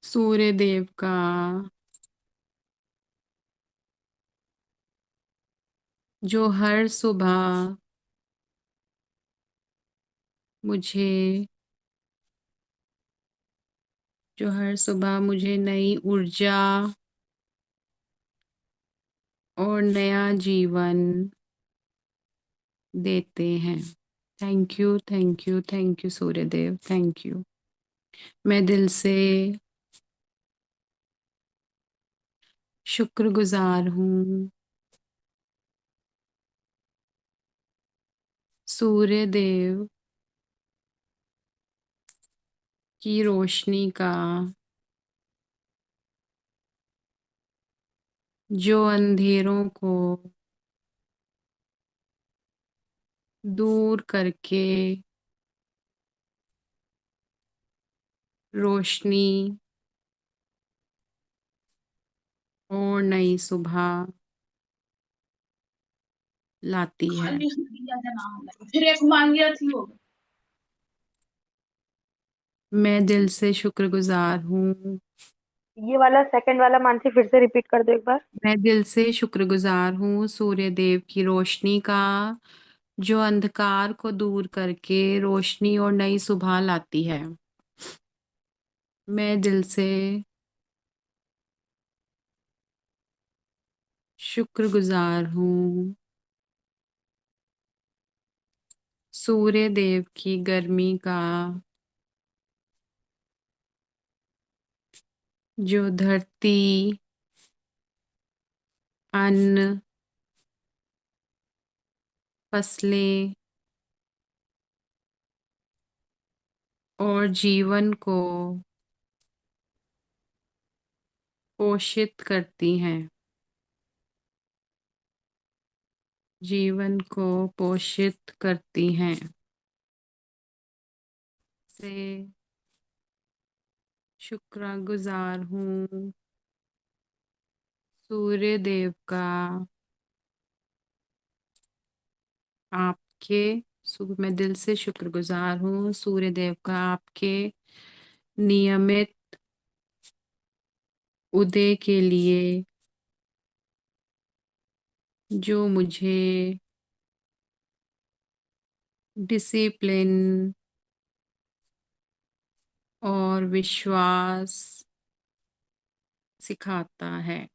सूर्य देव का जो हर सुबह मुझे मुझे नई ऊर्जा और नया जीवन देते हैं। Thank you, thank you, thank you Suryadev, thank you. मैं दिल से शुक्रगुजार हूँ सूर्य देव की रोशनी का, जो अंधेरों को दूर करके रोशनी और नई सुबह लाती है। फिर एक मांगिया थी वो। मैं दिल से शुक्रगुजार हूँ। ये वाला सेकंड वाला मानसी फिर से रिपीट कर दो एक बार। मैं दिल से शुक्रगुजार हूँ सूर्य देव की रोशनी का, जो अंधकार को दूर करके रोशनी और नई सुबह लाती है। मैं दिल से शुक्रगुजार हूँ सूर्य देव की गर्मी का, जो धरती, अन्न, फसलें और जीवन को पोषित करती हैं। जीवन को पोषित करती हैं। से शुक्रगुजार हूँ सूर्य देव का, आपके मैं दिल से शुक्रगुजार हूँ सूर्य देव का, आपके नियमित उदय के लिए, जो मुझे डिसिप्लिन और विश्वास सिखाता है।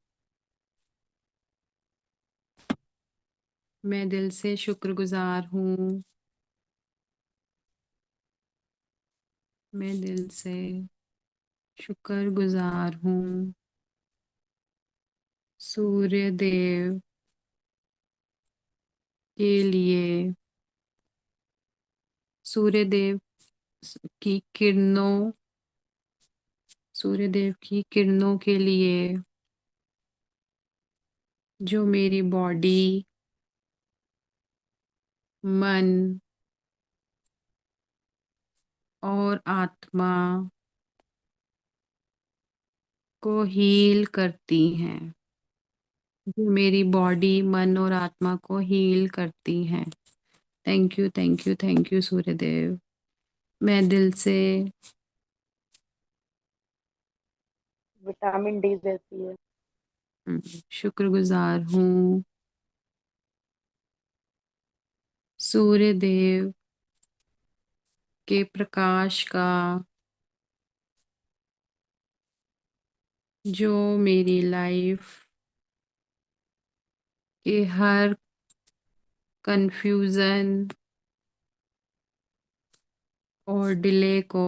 मैं दिल से शुक्रगुजार हूँ। मैं दिल से शुक्रगुजार हूँ सूर्य देव के लिए, सूर्य देव की किरणों सूर्य देव की किरणों के लिए, जो मेरी बॉडी, मन और आत्मा को हील करती हैं। जो मेरी बॉडी, मन और आत्मा को हील करती हैं। Thank you, thank you, thank you Suryadev. मैं दिल से विटामिन डी देती है। शुक्रगुजार हूँ सूर्य देव के प्रकाश का, जो मेरी लाइफ के हर कंफ्यूजन और डिले को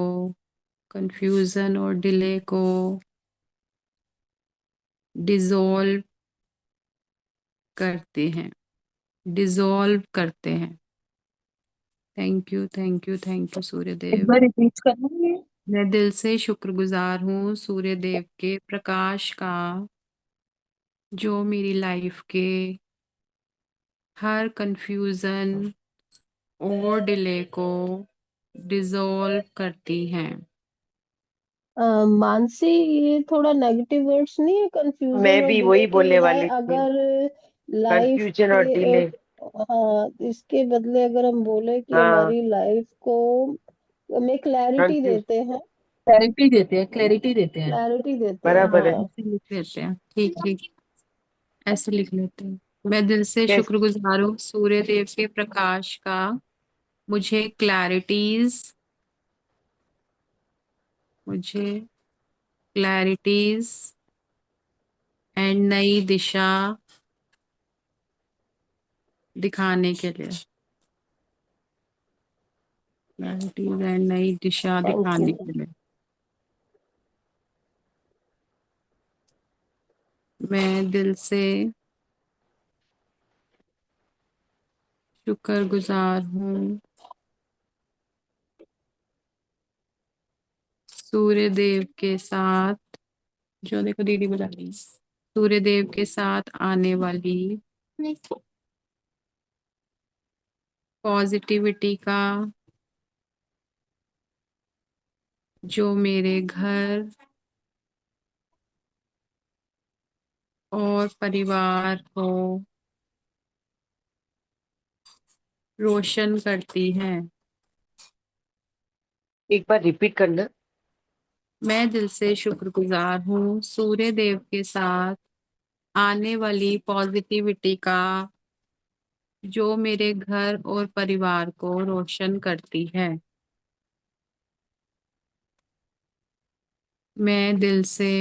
कंफ्यूजन और डिले को डिसॉल्व करते हैं, डिसॉल्व करते हैं। Thank you, thank you, thank you एक सूर्यदेव। बार रिपीट करना है। मैं दिल से शुक्रगुजार हूँ सूर्यदेव के प्रकाश का, जो मेरी लाइफ के हर कंफ्यूजन और डिले को डिसॉल्व करती हैं। मानसी, ये थोड़ा नेगेटिव वर्ड्स नहीं है, कंफ्यूजन मैं और भी डिले वही के बोलने बजाय? वाली थी। अगर लाइफ कंफ्यूजन और के डिले। हाँ, इसके बदले अगर हम बोले कि हाँ। हमारी लाइफ को हमें क्लैरिटी कंफ्यूज। देते हैं, क्लैरिटी देते हैं, क्लैरिटी देते हैं। क्लैरिटी देते हैं, बराबर है। हाँ। ऐसे लिख लेते हैं, ठीक ठीक, ऐसे लिख लेते हैं। मैं दिल से कैसे? शुक्रगुजार हूँ सूर्य देव के प्रकाश का, मुझे क्लैरिटीज एंड नई दिशा दिखाने के लिए, क्लैरिटीज एंड नई दिशा थैंक दिखाने यू। के लिए मैं दिल से शुक्रगुजार हूँ सूर्य देव के साथ, जो देखो दीदी बुला रही है, सूर्य देव के साथ आने वाली पॉजिटिविटी का, जो मेरे घर और परिवार को रोशन करती है। एक बार रिपीट करना। मैं दिल से शुक्रगुजार हूँ सूर्य देव के साथ आने वाली पॉजिटिविटी का, जो मेरे घर और परिवार को रोशन करती है। मैं दिल से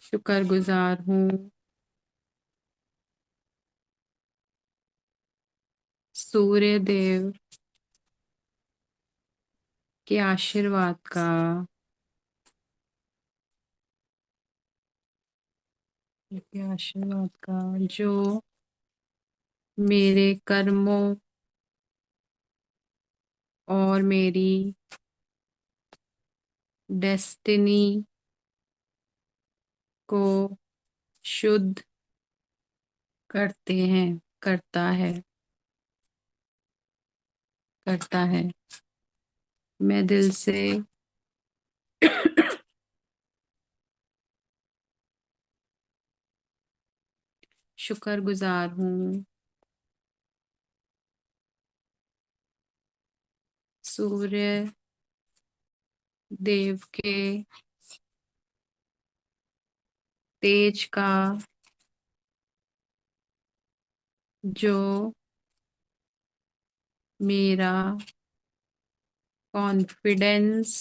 शुक्रगुजार हूँ सूर्य देव के आशीर्वाद का, जो मेरे कर्मों और मेरी डेस्टिनी को शुद्ध करता है करता है। मैं दिल से शुक्रगुजार हूँ सूर्य देव के तेज का, जो मेरा कॉन्फिडेंस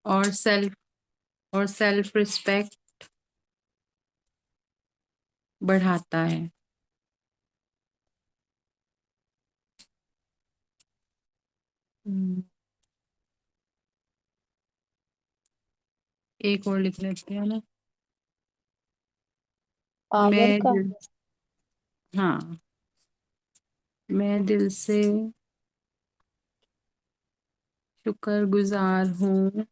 और सेल्फ रिस्पेक्ट बढ़ाता है। हम्म, एक और लिख लेते हैं ना। पावर मैं का। दिल हाँ, मैं दिल से शुक्रगुजार हूँ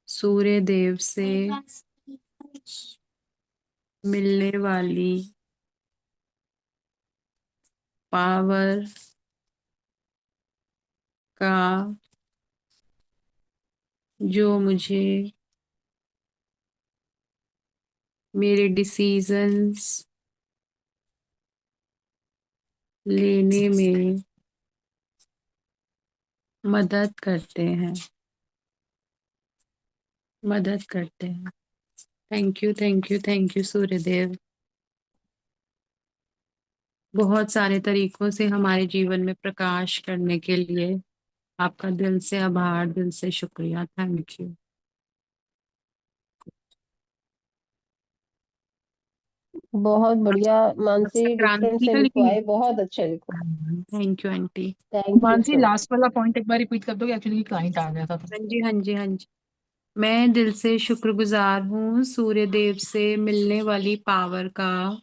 सूर्य देव से मिलने वाली पावर का, जो मुझे मेरे डिसीजंस लेने में मदद करते हैं। Thank you thank you thank you Suryadev. बहुत सारे तरीकों से हमारे जीवन में प्रकाश करने के लिए आपका दिल से आभार, दिल से शुक्रिया, थैंक यू। बहुत बढ़िया मानसी, डिफरेंट संक्रांति से का लिखो लिखेंगे। आए, बहुत अच्छे लिखो। Thank you aunty. Thank you Mansi so much. Last वाला पॉइंट एक बार रिपीट कर दो, एक्चुअली क्लाइंट आ गया था तो। हाँ जी हाँ जी हाँ जी। मैं दिल से शुक्रगुजार हूँ सूर्य देव से मिलने वाली पावर का,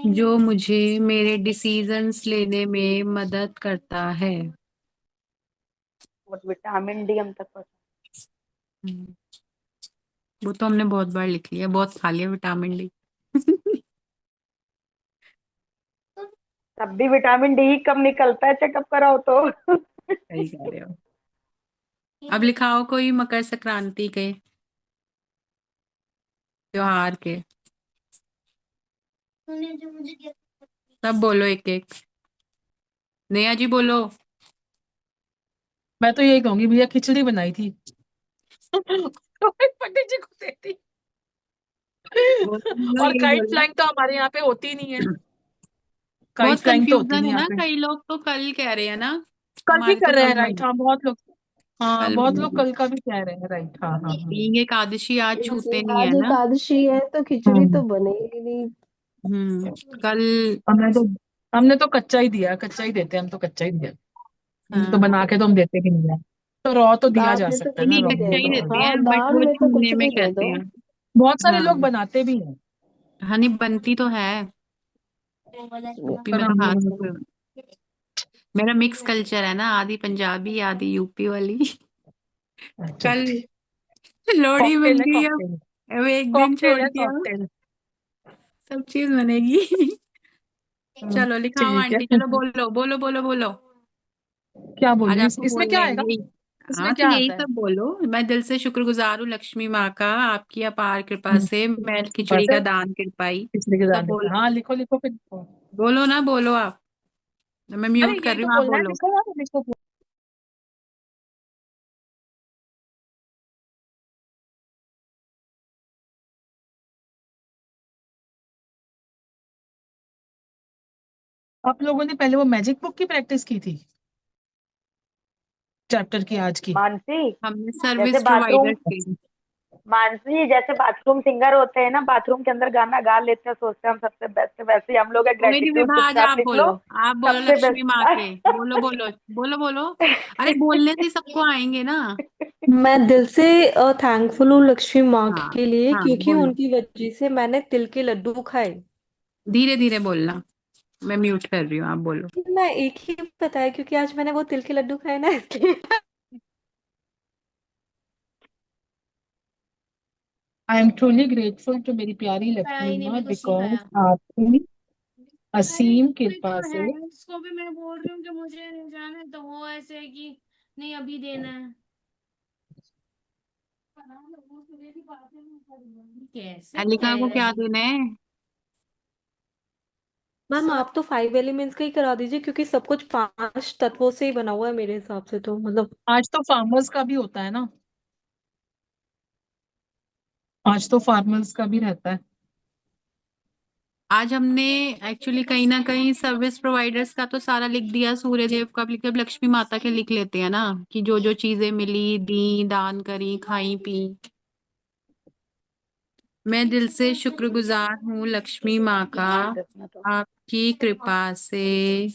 जो मुझे मेरे डिसीजंस लेने में मदद करता है। विटामिन डी हम तक पहुंचा। हम्म, वो तो हमने बहुत बार लिख लिया, बहुत खा लिया विटामिन डी। तब भी विटामिन डी कम निकलता है, चेकअप कराओ तो। सही कह रहे हो। अब लिखाओ कोई मकर संक्रांति के त्योहार के। सब बोलो एक एक। नेहा जी बोलो। मैं तो यही कहूंगी भैया खिचड़ी बनाई थी। तो मैं पंडित जी को देती। बोलो और यही काइट बोलो। फ्लाइंग तो हमारे यहाँ पे होती ही नहीं है। काइट बहुत फ्लाइंग तो होती कंफ्यूजन नहीं है यहाँ ना, पे। कई लोग तो कल कह रहे हैं ना। कल भी हमारे तो कर रहे कल हैं, राइट? बन हाँ बहुत लोग। हाँ कल बहुत लोग बनेगी। कल का भी कह रहे हैं, राइट? हाँ हाँ हाँ। बीइंग एकादशी आज छूते नहीं है आज ना। एकादशी है तो खिचड़ी हम्म। तो बनेगी नहीं। कल। हमने तो हमने तो कच्चा ही दिया, कच्चा ही देते हैं हम तो, कच्चा ही दिया। तो हाँ, बना के तो हम देते भी नहीं है। तो रॉ तो दिया दाल जा में तो सकता है ना, नहीं रॉ कुछ भी कच्चा दे ही दो, देते हाँ हैं, बट दाल वो में तो छूने कुछ में भी दे कहते दो। हैं। बहुत सारे हाँ। लोग बनाते भी हैं। हनी बनती तो है। यूपी पर में तो हम खास लोगों ने कर। मेरा मिक्स कल्चर है ना, आधी पंजाबी आधी यूपी वाली। चलो कल ठीक। लोहड़ी कॉकटेल है, बन गई कॉकटेल। अब एक दिन कॉकटेल छोड़ है, के अब कॉकटेल। सब चीज बनेगी। चलो लिखाओ ठीक है। आंटी, चलो बोलो बोलो बोलो बोलो। क्या आज बोलूं, आपको इसमें बोलना क्या है आएगा? यही। इसमें हाँ तो क्या यही आता है? सब बोलो। मैं दिल से शुक्रगुजार हूँ लक्ष्मी माँ का, आपकी अपार कृपा से मैं खिचड़ी बस है। का दान कर पाई। तीसरे के सब जाने का, बोलो। हाँ लिखो लिखो फिर लिखो। बोलो ना, बोलो आप। मैं अरे म्यूट कर यही रही तो हूँ, आप बोलना है, बोलो। लिखो यार, लिखो। आप लोगों ने पहले वो मैजिक बुक की प्रैक्टिस की थी, चैप्टर की आज की? मानसी, हमने जैसे सर्विस बाथरूम, प्रोवाइडर्स की। मानसी जैसे बाथरूम सिंगर होते हैं ना, बाथरूम के अंदर गाना गा लेते हैं, सोचते हैं हम सबसे बेस्ट है, वैसे ही हम लोग है, कोई नहीं ग्रेटिट्यूड विभा, आज चुपचाप आप लिख लो। बोलो। आप बोलो सबसे लक्ष्मी माँ बेस्ट। के। बोलो बोलो बोलो बोलो। अरे बोलने से सबको आएंगे ना। मैं दिल से थैंकफुल हूँ लक्ष्मी माँ हाँ। के लिए, हाँ क्योंकि बोलो। उनकी वजह से मैंने तिल के लड्डू खाए। धीरे धीरे बोलना। मैं म्यूट कर रही हूँ, आप बोलो। मैं एक ही पता है, क्योंकि आज मैंने वो तिल के लड्डू खाए ना, इसलिए। I am truly grateful to मेरी प्यारी खाया लक्ष्मी ही नहीं, माँ, भी कुछ नहीं बिकॉज खाया। आपकी अरे असीम वही कृपा तो से। है, उसको भी मैं बोल रही हूँ कि मुझे नहीं जाना है, तो वो ऐसे है कि नहीं अभी देना है। कैसे अलिका को कहेगा क्या जी? देना है? मैम सब आप तो 5 एलिमेंट्स का ही करा दीजिए, क्योंकि सब कुछ 5 तत्वों से ही बना हुआ है मेरे हिसाब से, तो मतलब। आज तो फार्मर्स का भी होता है ना, आज तो फार्मर्स का भी रहता है। आज हमने एक्चुअली कहीं ना कहीं सर्विस प्रोवाइडर्स का तो सारा लिख दिया, सूर्य देव का भी लिख दिया, अब लक्ष्मी माता के लिख लेते हैं ना, कि जो जो चीजें मिली दी, दान करी, खाई पी। मैं दिल से शुक्रगुजार हूँ लक्ष्मी माँ का, आपकी कृपा से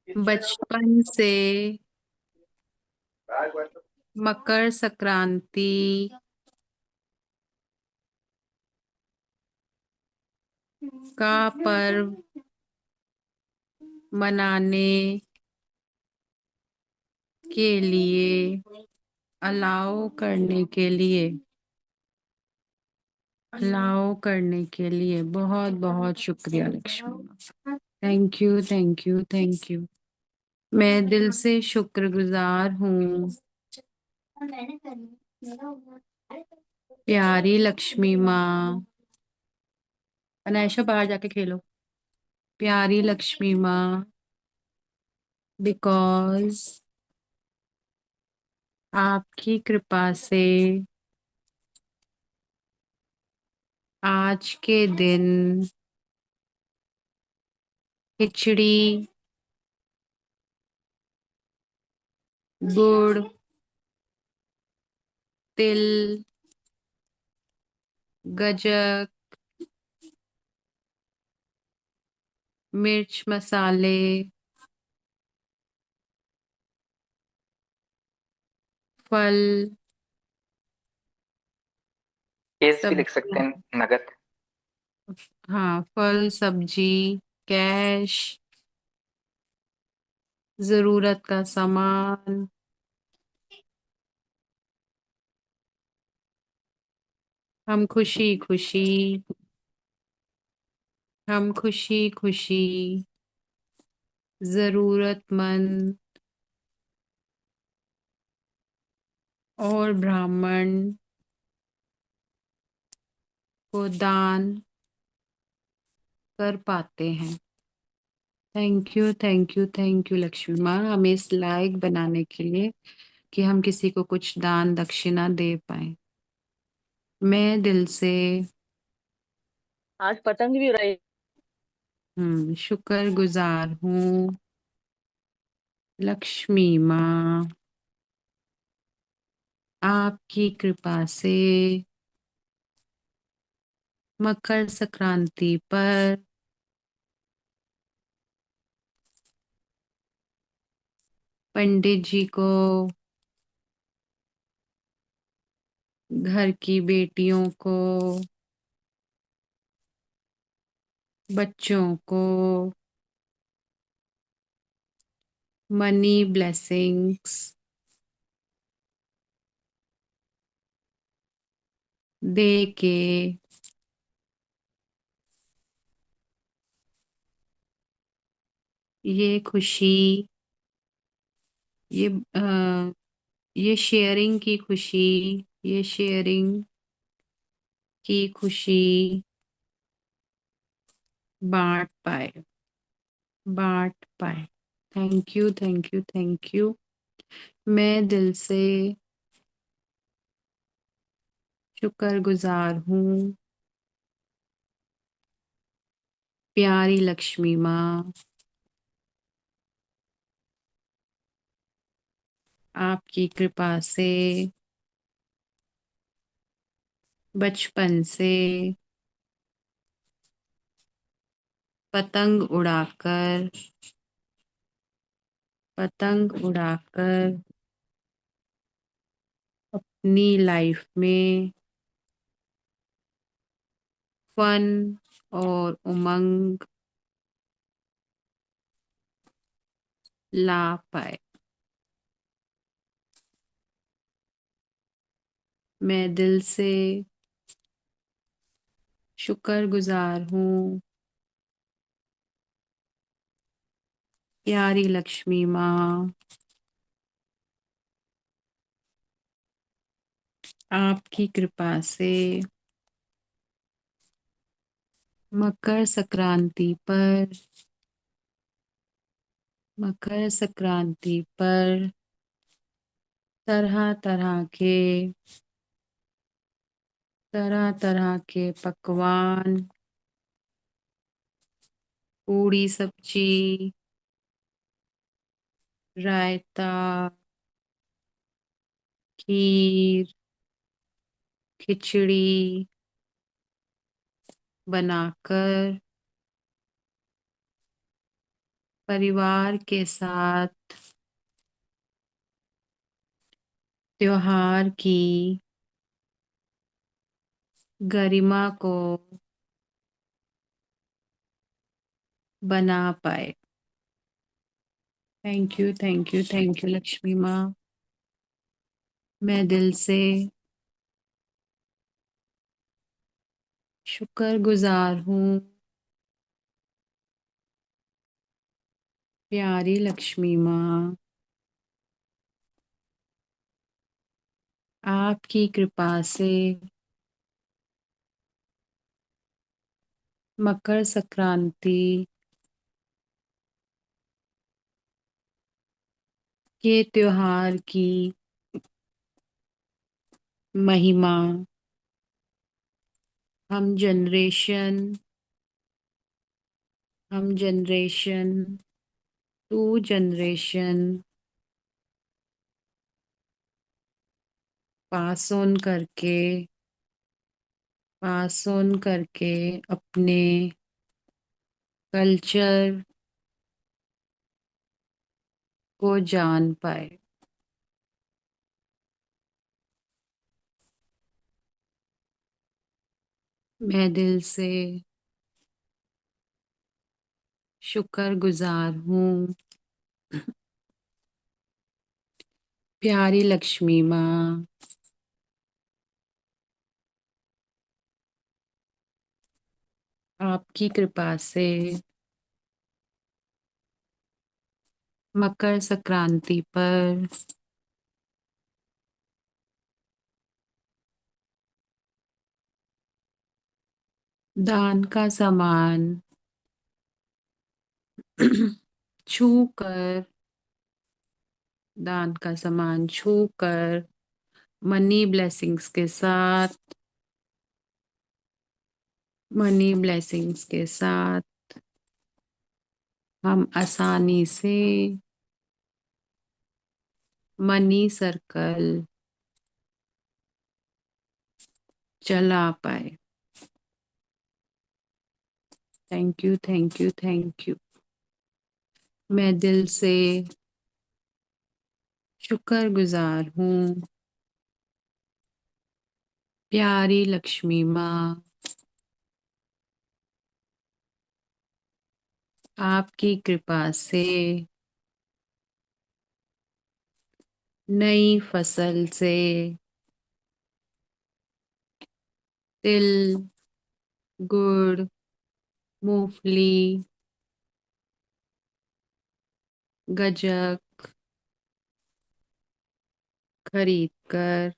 बचपन से मकर संक्रांति का पर्व मनाने के लिए, अलाउ करने के लिए, अलाउ करने के लिए बहुत बहुत शुक्रिया Lakshmi. Thank you thank you thank you. मैं दिल से शुक्रगुजार हूँ प्यारी लक्ष्मी माँ। अनायशा बाहर जाके खेलो। प्यारी लक्ष्मी माँ, बिकॉज आपकी कृपा से आज के दिन खिचड़ी, गुड़, तिल, गजक, मिर्च मसाले, फल, केस भी लिख सकते सब्जियां। हैं, नगद। हाँ, फल सब्जी, कैश, जरूरत का सामान, हम खुशी खुशी, हम खुशी खुशी जरूरतमंद और ब्राह्मण को दान कर पाते हैं। Thank you thank you thank you Lakshmi माँ, हमें इस लायक बनाने के लिए कि हम किसी को कुछ दान दक्षिणा दे पाए। मैं दिल से आज पतंग भी उड़ाई। शुक्रगुजार हूँ लक्ष्मी माँ, आपकी कृपा से मकर संक्रांति पर पंडित जी को, घर की बेटियों को, बच्चों को मनी ब्लेसिंग्स दे के ये खुशी, ये ये शेयरिंग की खुशी, ये शेयरिंग की खुशी बांट पाए, बांट पाए। Thank you thank you thank you. मैं दिल से शुक्रगुजार हूँ प्यारी लक्ष्मी माँ, आपकी कृपा से बचपन से पतंग उड़ाकर, पतंग उड़ाकर अपनी लाइफ में फन और उमंग ला पाए। मैं दिल से शुक्रगुजार हूँ प्यारी लक्ष्मी माँ, आपकी कृपा से मकर संक्रांति पर, मकर संक्रांति पर तरह तरह के, तरह तरह के पकवान, पूड़ी सब्जी, रायता, खीर, खिचड़ी बनाकर परिवार के साथ त्योहार की गरिमा को बना पाए। Thank you thank you thank you Lakshmi माँ। मैं दिल से शुक्रगुजार हूँ प्यारी लक्ष्मी माँ, आपकी कृपा से मकर संक्रांति के त्योहार की महिमा हम जनरेशन, हम generation to generation pass on करके, पास ऑन करके अपने कल्चर को जान पाए। मैं दिल से शुक्रगुजार हूँ प्यारी लक्ष्मी माँ, आपकी कृपा से मकर संक्रांति पर दान का सामान छू कर, दान का सामान छू कर, मनी ब्लेसिंग्स के साथ, मनी ब्लेसिंग्स के साथ हम आसानी से मनी सर्कल चला पाए। Thank you, thank you, thank you. मैं दिल से शुक्रगुजार हूँ प्यारी लक्ष्मी माँ, आपकी कृपा से नई फसल से तिल, गुड़, मूंगफली, गज्जक खरीद कर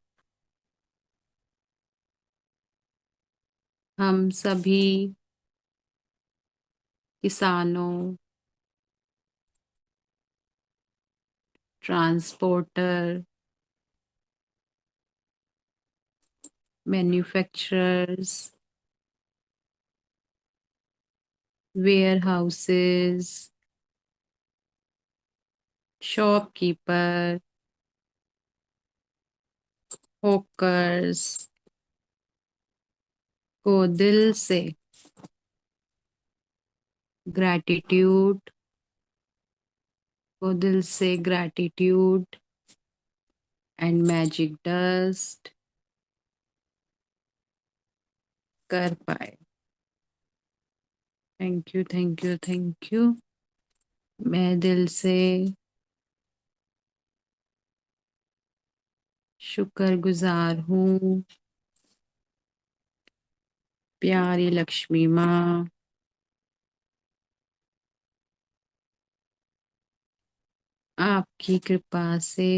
हम सभी किसानों, transporter, manufacturers, warehouses, shopkeeper, hawkers को दिल से ग्रैटिट्यूड, को दिल से ग्रैटिट्यूड एंड मैजिक डस्ट कर पाए। Thank you, thank you, thank you. मैं दिल से शुक्रगुजार हूँ प्यारी लक्ष्मी माँ, आपकी कृपा से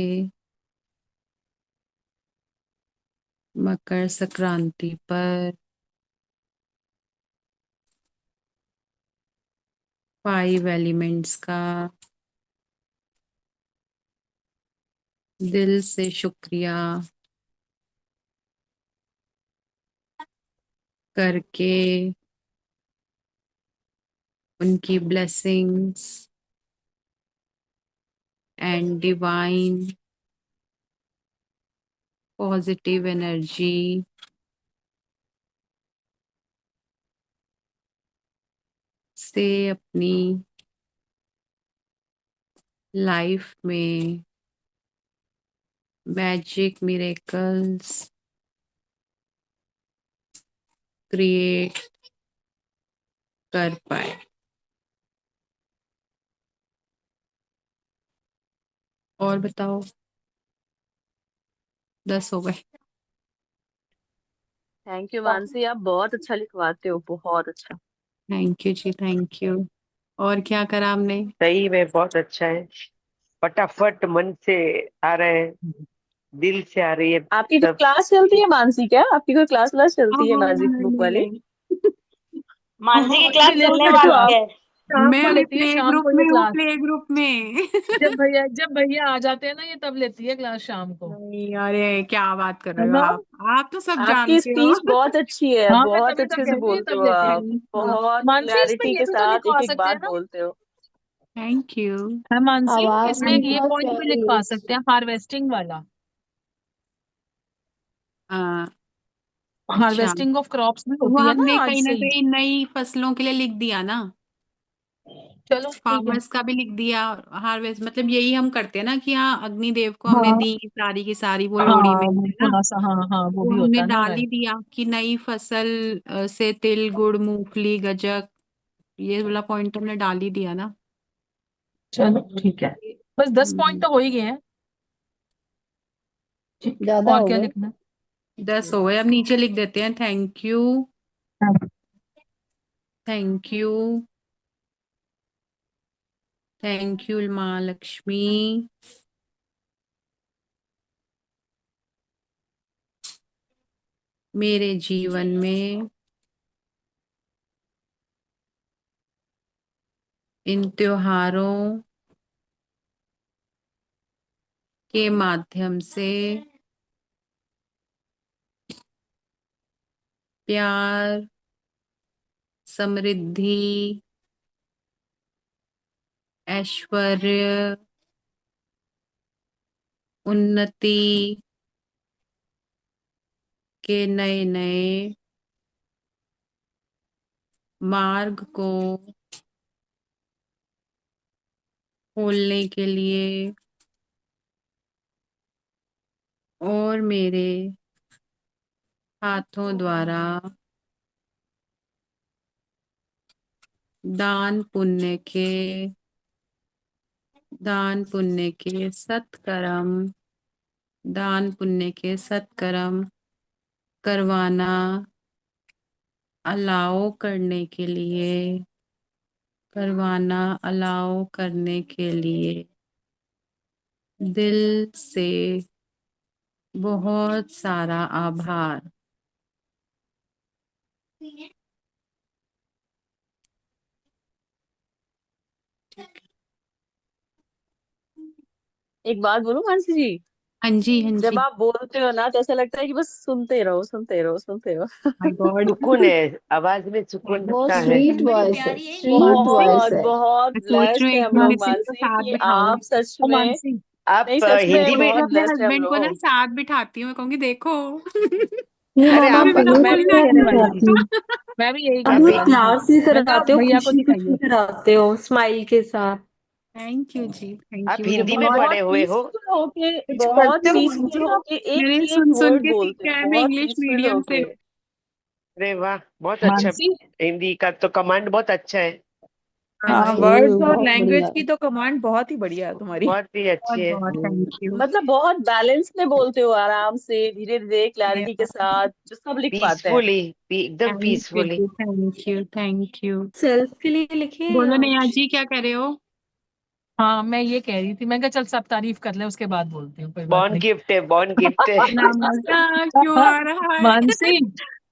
मकर संक्रांति पर 5 एलिमेंट्स का दिल से शुक्रिया करके उनकी blessings and divine positive energy से अपनी लाइफ में मैजिक मिरेकल्स क्रिएट कर पाए। और बताओ, 10 हो गए। थैंक यू मानसी, आप बहुत अच्छा लिखवाते हो, बहुत अच्छा। थैंक यू जी, थैंक यू। और क्या करा हमने? सही में बहुत अच्छा है, फटाफट मन से आ रहे हैं, दिल से आ रही है आपकी कोई सब। क्लास चलती है मानसी? क्या आपकी कोई क्लास क्लास चलती है मैजिक नहीं, बुक नहीं, वाली? नहीं। मानसी की ये क्लास लेती चलने है तो वाली आप है। शाम मैं को अभी लेती है, प्ले शाम ग्रुप को ये में हूँ, क्लास। प्ले ग्रुप में। जब भैया आ जाते हैं ना, ये तब लेती है क्लास शाम को। नहीं, अरे क्या बात कर है रहे हो ना? आप तो सब आपकी जानते हो। स्पीच बहुत अच्छी है, हाँ, मैं बहुत तभी तो अच्छे कह से रही हूँ, ये बोलते तब हो लेती है। आप, थैंक यू, बहुत मानसी, इसमें क्लैरिटी ये के भी तो साथ लिखवा एक एक सकते हैं बात ना? बोलते हो। Thank you. है मानसी, आवाज इसमें भी ये बहुत पॉइंट भी प्यारी है लिखवा सकते इसकी। हैं, हार्वेस्टिंग वाला। अच्छा, हार्वेस्टिंग ऑफ क्रॉप्स भी वो होती है ना हमने आज कहीं ना से ही। कहीं नई फसलों के लिए लिख दिया ना, चलो ठीक है। फार्मर्स का भी लिख दिया। हार्वेस्ट मतलब यही हम करते हैं ना कि हाँ, अग्निदेव को हमने हाँ दी सारी की सारी, वो लोहड़ी में हाँ, वो है ना। थोड़ा सा, हाँ हाँ, वो वो भी हमने होता है ना, डाल ही राइट। दिया कि नई फसल से तिल, गुड़, मूंगफली, गज्जक, ये वाला पॉइंट हमने डाल ही दिया ना। चलो ठीक है, बस 10 पॉइंट हम्म, तो हो ही गए हैं। ठीक है, ज्यादा और हो क्या गए। लिखना है? 10 हो गए। अब नीचे लिख देते हैं थैंक यू, हाँ, थैंक यू, थैंक यू माँ लक्ष्मी, मेरे जीवन में इन त्योहारों के माध्यम से प्यार, समृद्धि, ऐश्वर्य, उन्नति के नए नए मार्ग को खोलने के लिए और मेरे हाथों द्वारा दान पुण्य के सत्कर्म करवाना अलाउ करने के लिए दिल से बहुत सारा आभार। एक बात बोलूं मानसी जी, हाँ जी, हाँ जब जी। आप बोलते हो ना तो ऐसा लगता है कि बस सुनते रहो सुनते रहो सुनते रहो। My God. सुकून है, आवाज में सुकून बहुत लगता है। स्वीट बड़ी वॉइस है, प्यारी है स्वीट इनकी वॉइस बहुत है। बहुत मैं सोच रही ब्लेस्ड हूँ है एक हम दिन लोग इसे तो मानसी, साथ कि बिठाऊं। आप सच ओ में, मानसी, आप नहीं सच में हिंदी मैं में, बहुत अपने ब्लेस्ड है हम हस्बैंड को ना लोग। साथ बिठाती हूँ, मैं कहूंगी देखो। ये अरे मामा आप हमें भी तो मैं बोलना भी यही पवित्र कहने चाहिए। वाली थी, सिखाती। मैं भी यही आप आप कहने बहुत वाली थी। प्यार से मैं कहा कराते हो, भैया को खुशी खुशी सिखाइए। कराते हो, स्माइल के साथ। थैंक यू जी, थैंक आप यू। मुझे हिंदी में बहुत पढ़े बहुत हुए हो? पीसफुल होके, कुछ बहुत करते हो पीसफुल मुझे। होके एक मैंने एक सुन वर्ड के बोलते सीखा हो, है, मैं बहुत इंग्लिश पीसफुल मीडियम से होके। हूँ। अरे वाह, बहुत अच्छा। मानसी, हिंदी का तो कमांड बहुत अच्छा है। हाँ हाँ, जी, वर्ड्स और बहुत बढ़िया लैंग्वेज की है। तो कमांड बहुत ही बढ़िया है तुम्हारी। बहुत ही बहुत अच्छी है। बहुत थैंक यू। मतलब बहुत बैलेंस में बोलते हो, आराम से, धीरे धीरे, क्लैरिटी के साथ, जो सब लिख पाते हैं। पीसफुली, एकदम थैंक यू पीसफुली। जी, thank you, thank you. Self के लिए लिखे बोलो या नेहा जी, क्या कर रहे हो? हाँ मैं ये कह रही थी, मैं कहा चल सब तारीफ कर ले उसके बाद बोलती हूँ, कोई बात बॉर्न नहीं। गिफ्ट है, बॉर्न गिफ्ट है। इतना मजा क्यों आ रहा है? मानसी,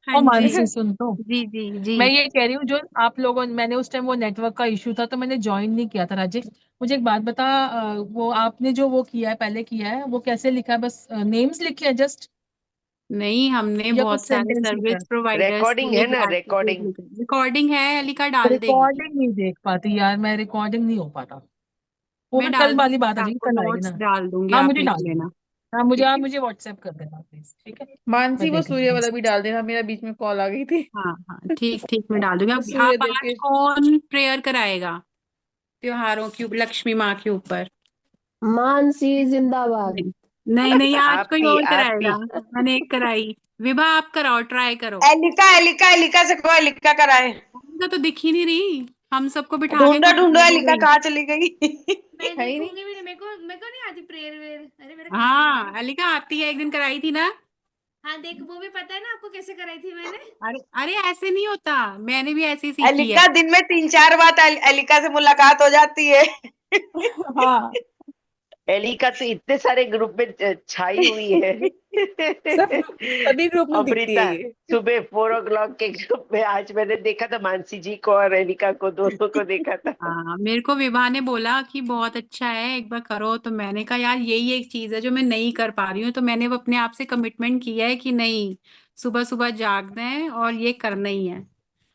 हाँ ओ जी, मानसी सुन तो, जी जी जी। मैं ये कह रही हूँ, जो आप लोगों, मैंने उस टाइम वो नेटवर्क का इशू था तो मैंने ज्वाइन नहीं किया था राजेश। मुझे एक बात बता, वो आपने जो वो किया है, पहले किया है, वो कैसे लिखा है? बस नेम्स लिखे हैं जस्ट, नहीं, हमने या कुछ बहुत सारे सेंटेंस लिखा है? सर्विस प्रोवाइडर्स के रिकॉर्डिंग लिए है ना, रिकॉर्डिंग। ग्रेटिट्यूड रिकॉर्डिंग है, अलिका डाल देगी। रिकॉर्डिंग नहीं देख पाती यार मैं, रिकॉर्डिंग नहीं हो पाता। वो मैं फिर डाल कल वाली बात दूंगी, आ जाएगी, आपको कल आएगी नोट्स ना। डाल दूंगी, हाँ आप मुझे लिख डाल लेना। देना। हाँ मुझे, ठीक हाँ है। मुझे व्हाट्सएप कर देना प्लीज, ठीक है? मानसी, मैं वो देख सूर्य लूंगी। वाला भी डाल देना, मेरा बीच में कॉल आ गई थी। हाँ हाँ, ठीक ठीक, मैं डाल दूंगी। वो आप सूर्यदेव आज के। कौन प्रेयर कराएगा त्योहारों की, लक्ष्मी माँ के ऊपर? मानसी जिंदाबाद। नहीं नहीं नहीं, आज कोई आपी और आपी। कराएगा। मैंने एक कराई। विभा, आप कराओ, ट्राई करो। एलिका एलिका एलिका से कहो, एलिका कराए। उनका तो दिख ही नहीं रही, हम सबको बिठा के ढूंढो खुद ढूंढो, गायब हो एलिका गई। कहाँ चली गई? मैं है ही नहीं। देखूंगी भी नहीं, मेरे को नहीं आती प्रेयर वेयर, अरे मेरा कान खराब हाँ, है। अलिका आती है, एक दिन कराई थी ना। हाँ देख, वो भी पता है ना आपको कैसे कराई थी मैंने। अरे अरे, ऐसे नहीं होता, मैंने भी ऐसे ही सीखी है। एलिका दिन में 3-4 बार एलिका से मुलाकात हो जाती है। हाँ, एली का तो इतने सारे ग्रुप में छाई हुई है। सब सभी ग्रुप में दिखती है अमृता, ये। सुबह 4 o'clock के ग्रुप में आज मैंने देखा था, मानसी जी को और एलिका को, दोनों को देखा था। हाँ, मेरे को विभा ने बोला कि बहुत अच्छा है, एक बार करो, तो मैंने कहा यार यही एक चीज है जो मैं नहीं कर पा रही हूँ, तो मैंने वो अपने आप से कमिटमेंट किया है कि नहीं, सुबह सुबह जागना है और ये करना ही है।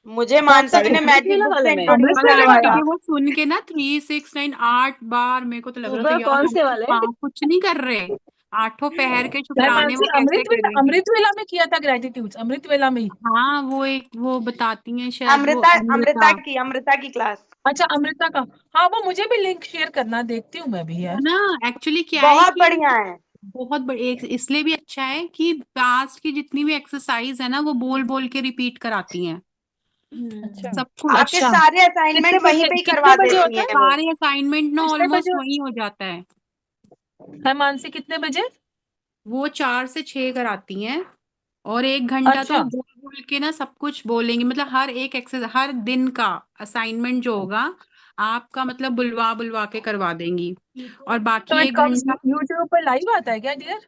मुझे कौन सा मानसी जी ने ग्रुप? अमृत मैजिक वेला बुक वाले से में? इंट्रोड्यूस अमृत वेला अरे वाला? करवाया। क्योंकि वो सुन के ना 3 6 9 8 बार मेरे को तो लग रहा था सुबह यार कौन हम से तो वाले? कुछ नहीं कर रहे। आठों पहर के मैं शुक्राने वो मानसी, कैसे करेंगे? अमृत वेला में किया था ग्रेटिट्यूड, अमृत वेला में ही। हाँ, वो एक वो बताती हैं शायद, वो अमृता अमृता। अमृता की क्लास अच्छा अमृता का। हाँ वो मुझे भी लिंक शेयर करना, देखती हूँ मैं भी वो यार। ना एक्चुअली क्या है बहुत कि बढ़िया है। बहुत बड़ी एक इसलिए भी अच्छा है कि पास्ट की जितनी भी एक्सरसाइज है ना, वो बोल बोल के रिपीट कराती हैं अच्छा। सब कुछ। आपके अच्छा, सारे कितने असाइनमेंट वहीं बजे, पे ही कितने करवा बजे देती होता है? हैं वो। सारे असाइनमेंट ना कितने ऑलमोस्ट बजे वही हो जाता है। है मानसी, कितने बजे? वो 4 से 6 कराती हैं, और 1 घंटा तो अच्छा, बोल बोल के ना सब कुछ बोलेंगे, मतलब हर एक एक्सरसाइज, हर दिन का असाइनमेंट जो होगा आपका, मतलब बुलवा बुलवा के करवा देंगी। और तो बाकी इट एक कम्स घंटा यूट्यूब पर लाइव आता है क्या डियर?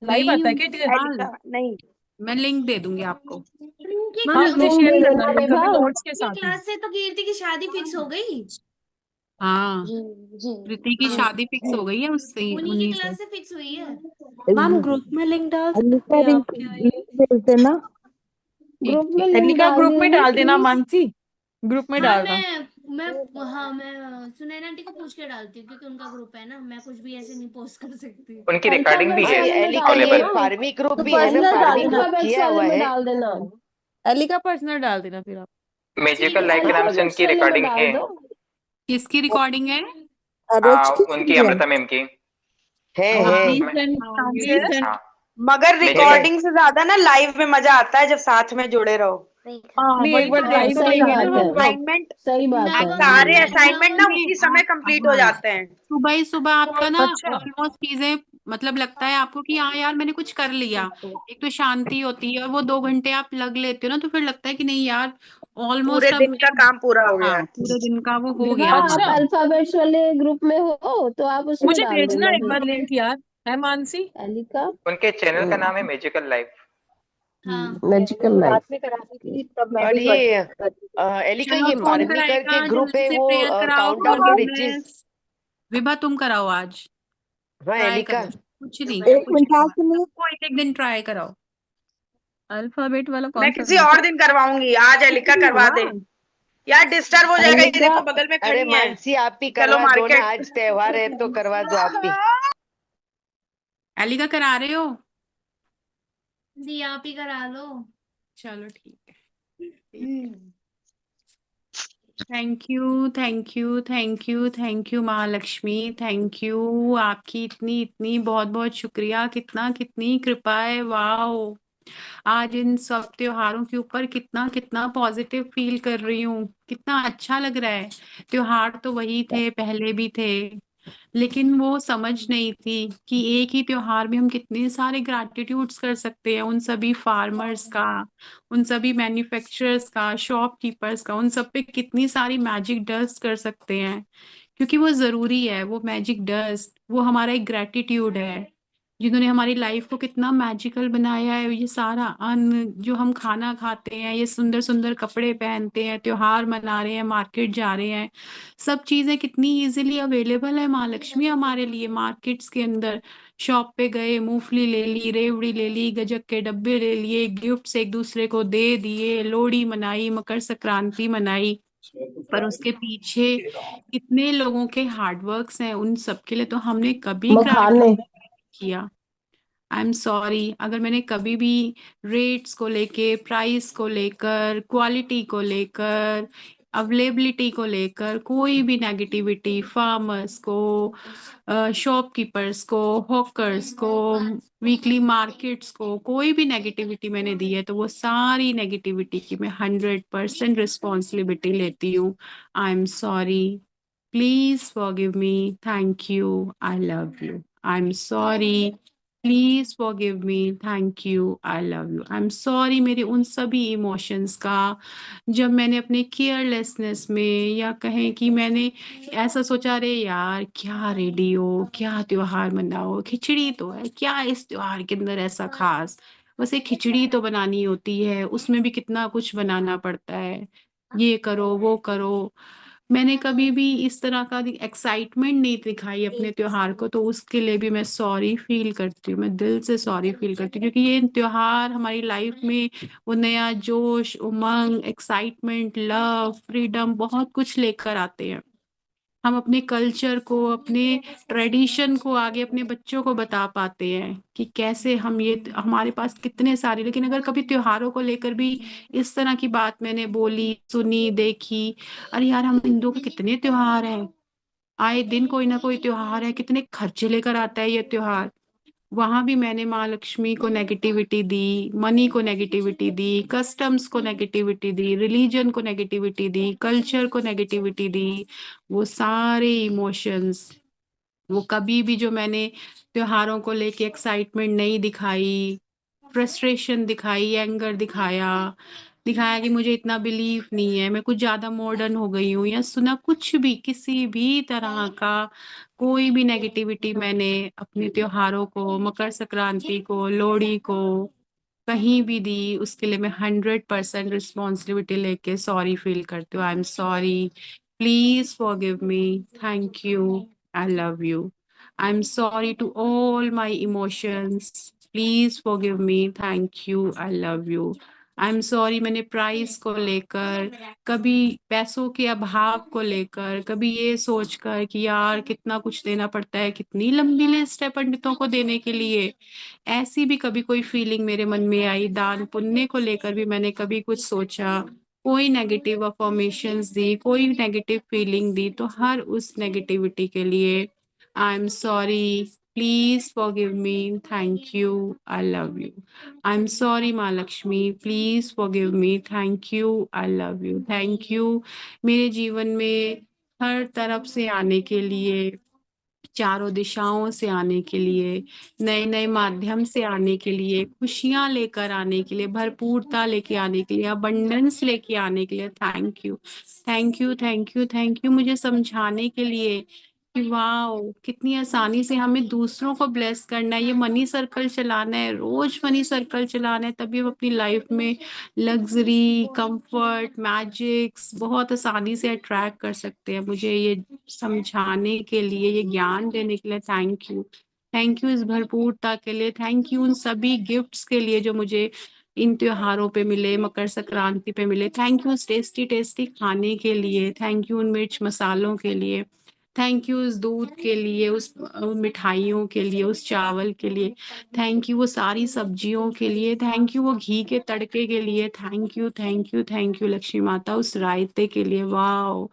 लाइव नहीं आता है क्या डियर? हाँ, एलिका नहीं, मैं लिंक दे दूंगी आपको। उनकी हाँ लिंक मुझे दे शेयर करना देना लिंक विभा। अपने नोट्स के उनकी साथ ही। क्लास से तो कीर्ति की शादी फिक्स हो गई। हाँ, कृति की हाँ, शादी फिक्स हो गई है उससे, उन्हीं की उन्हीं से। क्लास से फिक्स हुई है। मैम ग्रुप में लिंक डाल सकते हैं आप क्या ये? लिंक भेज देना। ठीक ग्रुप में ठीक। लिंक एलिका डाल ग्रुप में दीजिए डाल देना प्लीज। मानसी, ग्रुप में हाँ डालना। मैं सुनैना आंटी को पूछ के डालती हूँ क्योंकि उनका ग्रुप है ना, मैं कुछ भी ऐसे नहीं पोस्ट कर सकती। उनकी रिकॉर्डिंग भी अल्फाबेट्स है हाँ, वाले में एलिका डाल ये देना। फार्मी ग्रुप तो भी है ना, पर्सनल डाल फार्मी देना, ग्रुप अल्फाबेट्स किया हुआ वाले में है। डाल देना। एलिका पर्सनल डाल देना फिर आप। ठीक मैजिकल है लाइफ के नाम से अल्फाबेट्स उनकी वाले में रिकॉर्डिंग डाल है। दो। किसकी रिकॉर्डिंग है? उनकी अमृता मैम की। है हाँ, है प्लीज मैं सेंड दिखाऊंगी। प्लीज हाँ मगर मैजिकल रिकॉर्डिंग से ज्यादा ना लाइव में मजा आता है जब साथ में जुड़े रहो। हाँ नहीं, वही एक बार तो देख लाइव तो में सही लेंगे ज्यादा ना बात मजा है, हम आता है। लोग। सही बात है। सारे नवम असाइनमेंट ना नवम उसी समय कंप्लीट हो हाँ, जाते हैं। सुबह ही सुबह आपका ना अच्छा ऑलमोस्ट चीजें, मतलब लगता है आपको कि हाँ यार मैंने कुछ कर लिया। एक तो शांति होती है, और वो 2 घंटे आप लग लेते हो ना, तो फिर लगता है कि नहीं यार पूरे ऑलमोस्ट अब दिन का काम पूरा हो गया। हाँ पूरे दिन का वो हो विभा गया आप हमारा। अच्छा अल्फाबेट्स वाले ग्रुप में हो तो आप उसमें मुझे डाल भेजना देना एक फिर। बार लिंक यार, है मानसी? एलिका उनके चैनल का नाम है मैजिकल लाइफ। हाँ मैजिकल रात लाइफ। में कराती थी तब मैं और भी ये करती थी। एलिका चलो ये कौन फार्मी करके कराएगा? ग्रुप जल्दी है से वो, प्रेयर कराओ countdown to riches. Forgiveness. Vibha तुम कराओ आज, हाँ ट्राई एलिका। करो, कुछ नहीं एक कुछ मिनट नहीं, आज सुनिए, सबको एक एक दिन ट्राई कराओ। अल्फाबेट वाला मैं कौन सा किसी ग्रुप और है? दिन करवाऊंगी, आज एलिका शुरू करवा हुआ। दे। यार डिस्टर्ब हो जाएगा, ये एलिका देखो बगल में अरे खड़ी है। मानसी आप भी चलो करवा दो ना, मार्केट। आज त्योहार है तो करवा दो आप भी। एलिका करा रहे हो? दी आप ही करा लो। चलो ठीक है। Thank you thank you thank you thank you Mahalakshmi, thank you. आपकी इतनी इतनी बहुत बहुत शुक्रिया, कितना कितनी कृपा है। वाओ, आज इन सब त्योहारों के ऊपर कितना कितना पॉजिटिव फील कर रही हूँ, कितना अच्छा लग रहा है। त्योहार तो वही थे, पहले भी थे, लेकिन वो समझ नहीं थी कि एक ही त्योहार में हम कितने सारे ग्रैटिट्यूड्स कर सकते हैं, उन सभी फार्मर्स का, उन सभी मैन्युफैक्चरर्स का, शॉपकीपर्स का, उन सब पे कितनी सारी मैजिक डस्ट कर सकते हैं। क्योंकि वो जरूरी है, वो मैजिक डस्ट वो हमारा एक ग्रैटिट्यूड है, जिन्होंने हमारी लाइफ को कितना मैजिकल बनाया है। ये सारा अन्न जो हम खाना खाते हैं, ये सुंदर सुंदर कपड़े पहनते हैं, त्योहार मना रहे हैं, मार्केट जा रहे हैं, सब चीजें कितनी इजीली अवेलेबल है महालक्ष्मी हमारे लिए मार्केट्स के अंदर। शॉप पे गए, मूंगफली ले ली, रेवड़ी ले ली, गजक के डब्बे ले लिए, गिफ्ट्स एक दूसरे को दे दिए, लोहड़ी मनाई, मकर संक्रांति मनाई। पर उसके पीछे कितने लोगों के हार्डवर्क्स हैं, उन सबके लिए तो हमने कभी मखाने। ग्रैटिट्यूड किया। आई एम सॉरी अगर मैंने कभी भी रेट्स को लेके, प्राइस को लेकर, क्वालिटी को लेकर, अवेलेबिलिटी को लेकर कोई भी नेगेटिविटी, फार्मर्स को, शॉपकीपर्स को, हॉकर्स को, वीकली मार्केट्स को कोई भी नेगेटिविटी मैंने दी है, तो वो सारी नेगेटिविटी की मैं 100% रिस्पॉन्सिबिलिटी लेती हूँ। I am sorry, please forgive me, thank you, I love you, I am sorry, please forgive me, thank you, I love you, I am sorry मेरे उन सभी इमोशंस का, जब मैंने अपने केयरलेसनेस में, या कहें कि मैंने ऐसा सोचा, रे यार क्या रेडी हो, क्या त्योहार मनाओ, खिचड़ी तो है, क्या इस त्योहार के अंदर ऐसा खास, बस एक खिचड़ी तो बनानी होती है, उसमें भी कितना कुछ बनाना पड़ता है, ये करो वो करो। मैंने कभी भी इस तरह का एक्साइटमेंट नहीं दिखाई अपने त्योहार को, तो उसके लिए भी मैं सॉरी फील करती हूँ, मैं दिल से सॉरी फील करती हूँ, क्योंकि ये त्योहार हमारी लाइफ में वो नया जोश, उमंग, एक्साइटमेंट, लव, फ्रीडम बहुत कुछ लेकर आते हैं। हम अपने कल्चर को, अपने ट्रेडिशन को आगे अपने बच्चों को बता पाते हैं कि कैसे हम, ये हमारे पास कितने सारे, लेकिन अगर कभी त्योहारों को लेकर भी इस तरह की बात मैंने बोली, सुनी, देखी, अरे यार हम हिंदुओं के कितने त्योहार हैं, आए दिन कोई ना कोई त्योहार है, कितने खर्चे लेकर आता है ये त्योहार, वहां भी मैंने माँ लक्ष्मी को नेगेटिविटी दी, मनी को नेगेटिविटी दी, कस्टम्स को नेगेटिविटी दी, रिलीजन को नेगेटिविटी दी, कल्चर को नेगेटिविटी दी। वो सारे इमोशंस, वो कभी भी जो मैंने त्योहारों को लेके एक्साइटमेंट नहीं दिखाई, फ्रस्ट्रेशन दिखाई, एंगर दिखाया, दिखाया कि मुझे इतना बिलीव नहीं है, मैं कुछ ज्यादा मॉडर्न हो गई हूँ, या सुना कुछ भी, किसी भी तरह का कोई भी नेगेटिविटी मैंने अपने त्योहारों को, मकर संक्रांति को, लोहड़ी को, कहीं भी दी, उसके लिए मैं 100% रिस्पॉन्सिबिलिटी लेके सॉरी फील करती हूँ। I am sorry, please forgive me, thank you, I love you. I am sorry to all my emotions, please forgive me, thank you, I love you. I am sorry, मैंने price को लेकर, कभी पैसों के अभाव को लेकर, कभी ये सोचकर कि यार कितना कुछ देना पड़ता है, कितनी लंबी लिस्ट है पंडितों को देने के लिए, ऐसी भी कभी कोई फीलिंग मेरे मन में आई। दान पुण्य को लेकर भी मैंने कभी कुछ सोचा, कोई नेगेटिव अफर्मेशंस दी, कोई नेगेटिव फीलिंग दी, तो हर उस नेगेटिविटी के लिए I am sorry, please forgive me, thank you, I love you. I am sorry माँ Lakshmi, please forgive me, thank you, I love you. Thank you मेरे जीवन में हर तरफ से आने के लिए, चारों दिशाओं से आने के लिए, नए नए माध्यम से आने के लिए, खुशियां लेकर आने के लिए, भरपूरता लेके आने के लिए, अबंडेंस लेके आने के लिए। Thank you, thank you, thank you, thank you मुझे समझाने के लिए कि वाह कितनी आसानी से हमें दूसरों को ब्लेस करना है, ये मनी सर्कल चलाना है, रोज मनी सर्कल चलाना है, तभी हम अपनी लाइफ में लग्जरी, कंफर्ट, मैजिक्स बहुत आसानी से अट्रैक्ट कर सकते हैं। मुझे ये समझाने के लिए, ये ज्ञान देने के लिए थैंक यू। थैंक यू इस भरपूरता के लिए, थैंक यू उन सभी गिफ्ट्स के लिए जो मुझे इन त्योहारों पे मिले, मकर संक्रांति पे मिले। थैंक यू उस टेस्टी टेस्टी खाने के लिए, थैंक यू उन मिर्च मसालों के लिए, थैंक यू उस दूध के लिए, उस मिठाइयों के लिए, उस चावल के लिए, थैंक यू वो सारी सब्जियों के लिए, थैंक यू वो घी के तड़के के लिए, thank you, thank you, thank you Lakshmi माता उस रायते के लिए, वाह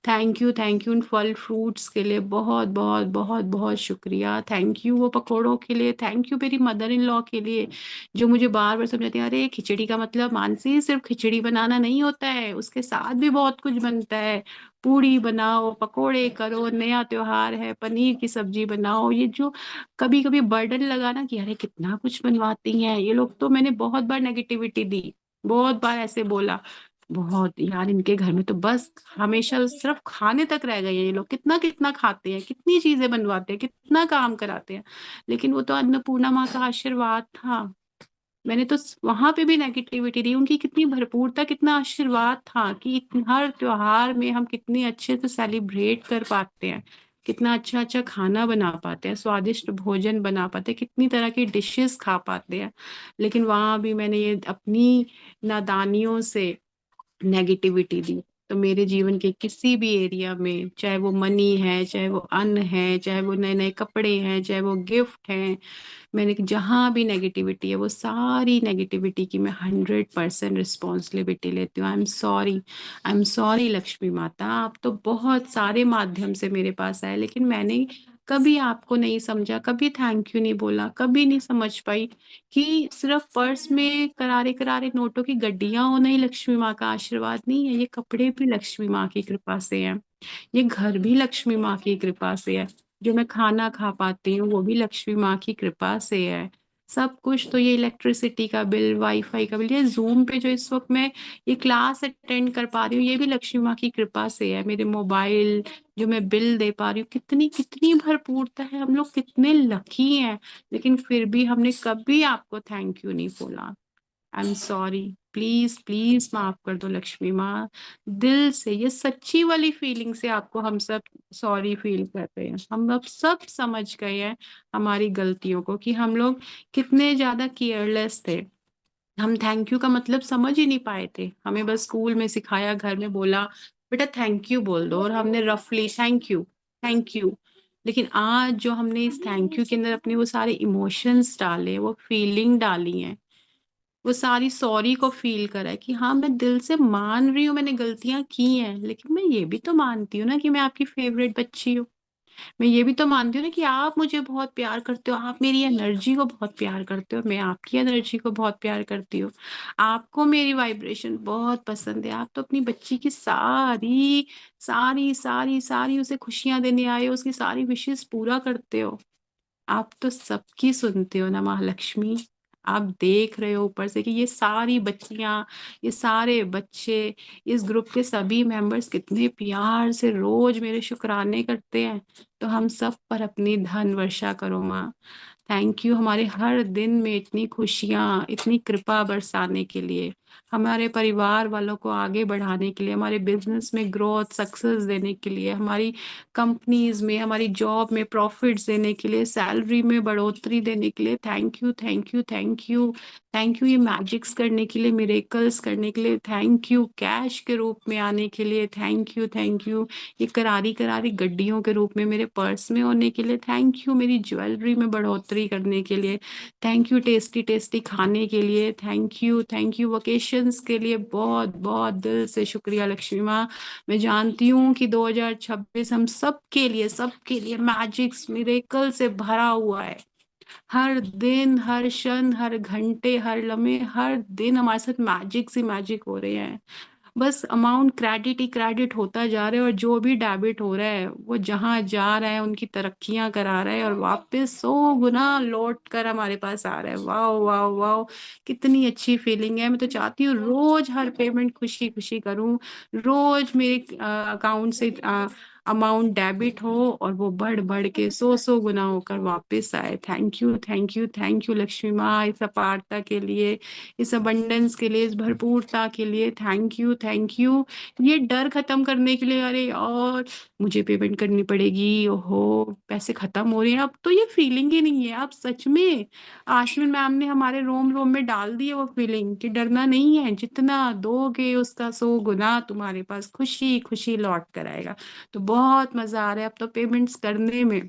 थैंक यू उन फल फ्रूट्स के लिए, बहुत बहुत बहुत बहुत शुक्रिया। थैंक यू वो पकौड़ों के लिए, थैंक यू मेरी मदर इन लॉ के लिए जो मुझे बार बार समझाती है, अरे खिचड़ी का मतलब मानसी सिर्फ खिचड़ी बनाना नहीं होता है, उसके साथ भी बहुत कुछ बनता है। पूड़ी बनाओ, पकोड़े करो, नया त्योहार है, पनीर की सब्जी बनाओ, ये जो कभी कभी बर्डन लगा ना कि अरे कितना कुछ बनवाती हैं ये लोग, तो मैंने बहुत बार नेगेटिविटी दी, बहुत बार ऐसे बोला, बहुत यार इनके घर में तो बस हमेशा सिर्फ खाने तक रह गए हैं ये लोग, कितना कितना खाते हैं, कितनी चीजें बनवाते हैं, कितना काम कराते हैं। लेकिन वो तो अन्नपूर्णा माँ का आशीर्वाद था। मैंने तो वहां पे भी नेगेटिविटी दी, उनकी कितनी भरपूरता, कितना आशीर्वाद था कि हर त्योहार में हम कितने अच्छे से सेलिब्रेट कर पाते हैं, कितना अच्छा अच्छा खाना बना पाते हैं, स्वादिष्ट भोजन बना पाते हैं, कितनी तरह की डिशेस खा पाते हैं। लेकिन वहां भी मैंने ये अपनी नादानियों से नेगेटिविटी दी। तो मेरे जीवन के किसी भी एरिया में, चाहे वो मनी है, चाहे वो अन्न है, चाहे वो नए नए कपड़े हैं, चाहे वो गिफ्ट हैं, मैंने जहां भी नेगेटिविटी है वो सारी नेगेटिविटी की मैं 100% रिस्पॉन्सिबिलिटी लेती हूँ। I am sorry, I am sorry Lakshmi माता, आप तो बहुत सारे माध्यम से मेरे पास आए, लेकिन मैंने कभी आपको नहीं समझा, कभी थैंक यू नहीं बोला, कभी नहीं समझ पाई कि सिर्फ पर्स में करारे करारे नोटों की गड्डियां होना ही लक्ष्मी माँ का आशीर्वाद नहीं है, ये कपड़े भी लक्ष्मी माँ की कृपा से है, ये घर भी लक्ष्मी माँ की कृपा से है, जो मैं खाना खा पाती हूँ वो भी लक्ष्मी माँ की कृपा से है। सब कुछ तो ये इलेक्ट्रिसिटी का बिल, वाईफाई का बिल, ये जूम पे जो इस वक्त मैं ये क्लास अटेंड कर पा रही हूँ, ये भी लक्ष्मी माँ की कृपा से है। मेरे मोबाइल जो मैं बिल दे पा रही हूँ, कितनी कितनी भरपूरता है, हम लोग कितने लकी हैं, लेकिन फिर भी हमने कभी आपको थैंक यू नहीं बोला। आई एम सॉरी, प्लीज प्लीज माफ कर दो लक्ष्मी माँ, दिल से ये सच्ची वाली फीलिंग से आपको हम सब सॉरी फील करते हैं। हम अब सब समझ गए हैं हमारी गलतियों को कि हम लोग कितने ज्यादा केयरलेस थे, हम थैंक यू का मतलब समझ ही नहीं पाए थे। हमें बस स्कूल में सिखाया, घर में बोला बेटा थैंक यू बोल दो, और हमने रफली थैंक यू, थैंक यू। लेकिन आज जो हमने इस थैंक यू के अंदर अपने वो सारे इमोशंस डाले, वो फीलिंग डाली है, वो सारी सॉरी को फील करा है कि हाँ मैं दिल से मान रही हूँ मैंने गलतियां की हैं, लेकिन मैं ये भी तो मानती हूँ ना कि मैं आपकी फेवरेट बच्ची हूँ। मैं ये भी तो मानती हूँ ना कि आप मुझे बहुत प्यार करते हो, आप मेरी एनर्जी को बहुत प्यार करते हो, मैं आपकी एनर्जी को बहुत प्यार करती हूँ, आपको मेरी वाइब्रेशन बहुत पसंद है। आप तो अपनी बच्ची की सारी सारी सारी सारी उसे खुशियां देने आए हो, उसकी सारी विशेष पूरा करते हो। आप तो सबकी सुनते हो ना महालक्ष्मी। आप देख रहे हो ऊपर से कि ये सारी बच्चियां, ये सारे बच्चे, इस ग्रुप के सभी मेंबर्स कितने प्यार से रोज मेरे शुक्राने करते हैं। तो हम सब पर अपनी धन वर्षा करो माँ। थैंक यू हमारे हर दिन में इतनी खुशियाँ, इतनी कृपा बरसाने के लिए, हमारे परिवार वालों को आगे बढ़ाने के लिए, हमारे बिजनेस में ग्रोथ, सक्सेस देने के लिए, हमारी कंपनीज में, हमारी जॉब में प्रॉफिट्स देने के लिए, सैलरी में बढ़ोतरी देने के लिए। Thank you, thank you, thank you, thank you ये मैजिक्स करने के लिए, मिरेकल्स करने के लिए। थैंक यू कैश के रूप में आने के लिए। थैंक यू, थैंक यू ये करारी करारी गड्डियों के रूप में मेरे पर्स में होने के लिए। थैंक यू मेरी ज्वेलरी में बढ़ोतरी करने के लिए। थैंक यू टेस्टी टेस्टी खाने के लिए। थैंक यू वकेशंस के लिए। बहुत बहुत दिल से शुक्रिया लक्ष्मी माँ। मैं जानती हूँ कि 2026 हम सबके लिए मैजिक्स मिरेकल से भरा हुआ है। हर दिन, हर क्षण, हर घंटे, हर लम्हे, हर दिन हमारे साथ मैजिक से मैजिक हो रहे हैं। बस अमाउंट क्रेडिट ही क्रेडिट होता जा रहा है, और जो भी डेबिट हो रहा है वो जहां जा रहा है उनकी तरक्कियां करा रहा है, और वापस 100 गुना लौट कर हमारे पास आ रहा है। वाह वाह वाह, कितनी अच्छी फीलिंग है। मैं तो चाहती हूँ रोज हर पेमेंट खुशी खुशी करूं, रोज मेरे अकाउंट से अमाउंट डेबिट हो और वो बढ़ बढ़ के 100 गुना होकर वापस आए। Thank you, thank you, thank you Lakshmi माँ, इस अपारता के लिए, इस अबंडेंस के लिए, इस भरपूरता के लिए। थैंक यू, थैंक यू ये डर खत्म करने के लिए। अरे और मुझे पेमेंट करनी पड़ेगी, ओहो पैसे खत्म हो रहे हैं, अब तो ये फीलिंग ही नहीं है। अब सच में आश्विन मैम ने हमारे रोम रोम में डाल दी है वो फीलिंग कि डरना नहीं है, जितना दोगे उसका 100 गुना तुम्हारे पास खुशी खुशी लौट कर आएगा। तो बहुत मजा आ रहा है अब तो पेमेंट्स करने में,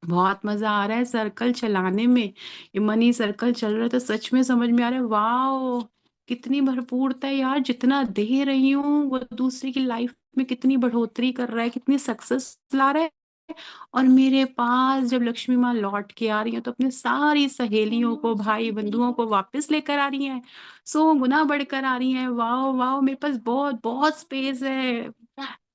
बहुत मजा आ रहा है सर्कल चलाने में। ये मनी सर्कल चल रहा है तो सच में समझ में आ रहा है, वाह कितनी भरपूरता है यार, जितना दे रही हूँ वो दूसरे की लाइफ में कितनी बढ़ोतरी कर रहा है, कितनी सक्सेस ला रहा है। और मेरे पास जब लक्ष्मी माँ लौट के आ रही है तो अपने सारी सहेलियों को, भाई बंधुओं को वापस लेकर आ रही हैं, 100 गुना बढ़कर आ रही हैं। वाह वाह, मेरे पास बहुत बहुत स्पेस है।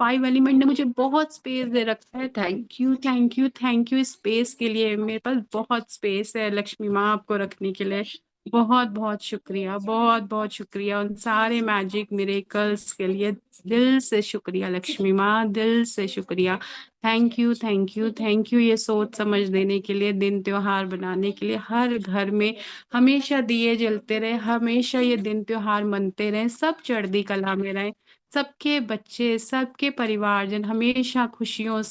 5 एलिमेंट ने मुझे बहुत स्पेस दे रखा है। Thank you, thank you, thank you space के लिए। मेरे पास बहुत स्पेस है लक्ष्मी माँ आपको रखने के लिए। बहुत बहुत शुक्रिया, बहुत बहुत शुक्रिया उन सारे मैजिक मिरेकल्स के लिए। दिल से शुक्रिया लक्ष्मी माँ, दिल से शुक्रिया। Thank you, thank you, thank you ये सोच समझ देने के लिए, दिन त्योहार बनाने के लिए, हर घर में हमेशा दिए जलते रहे, हमेशा ये दिन त्योहार मनते रहे, सब चढ़ती कला में रहे, सबके बच्चे, सबके परिवारजन हमेशा खुशियों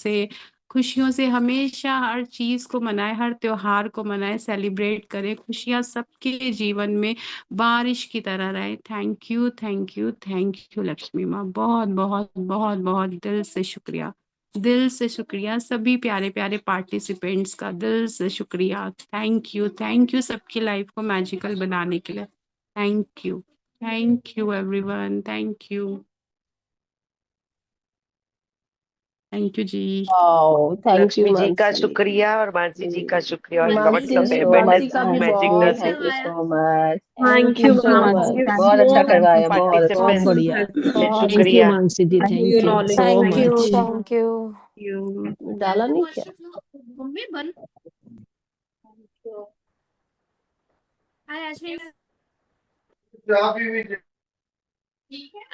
से हमेशा हर चीज को मनाए, हर त्योहार को मनाए, सेलिब्रेट करें, खुशियां सबके जीवन में बारिश की तरह रहे। Thank you, thank you, thank you Lakshmi माँ, बहुत बहुत बहुत बहुत दिल से शुक्रिया, दिल से शुक्रिया सभी प्यारे प्यारे पार्टिसिपेंट्स का, दिल से शुक्रिया। थैंक यू सबकी लाइफ को मैजिकल बनाने के लिए। Thank you everyone, thank you जी। Wow, thank you Lakshmi ji का मानसी। शुक्रिया और मानसी जी का शुक्रिया, और कवट का मानसी पेमेंट मानसी का भी मैजिक बहुत dust. Thank you so much, thank thank you you so Mansi, much, thank बहुत यू, अच्छा थैंक करवाया, बहुत बहुत पार्टिसिपेंट बढ़िया, से बहुत थैंक यू शुक्रिया। Mansi ji, you thank you knowledge, so thank you. Much. You डाला नहीं क्या? मम्मी बन आज अश्विन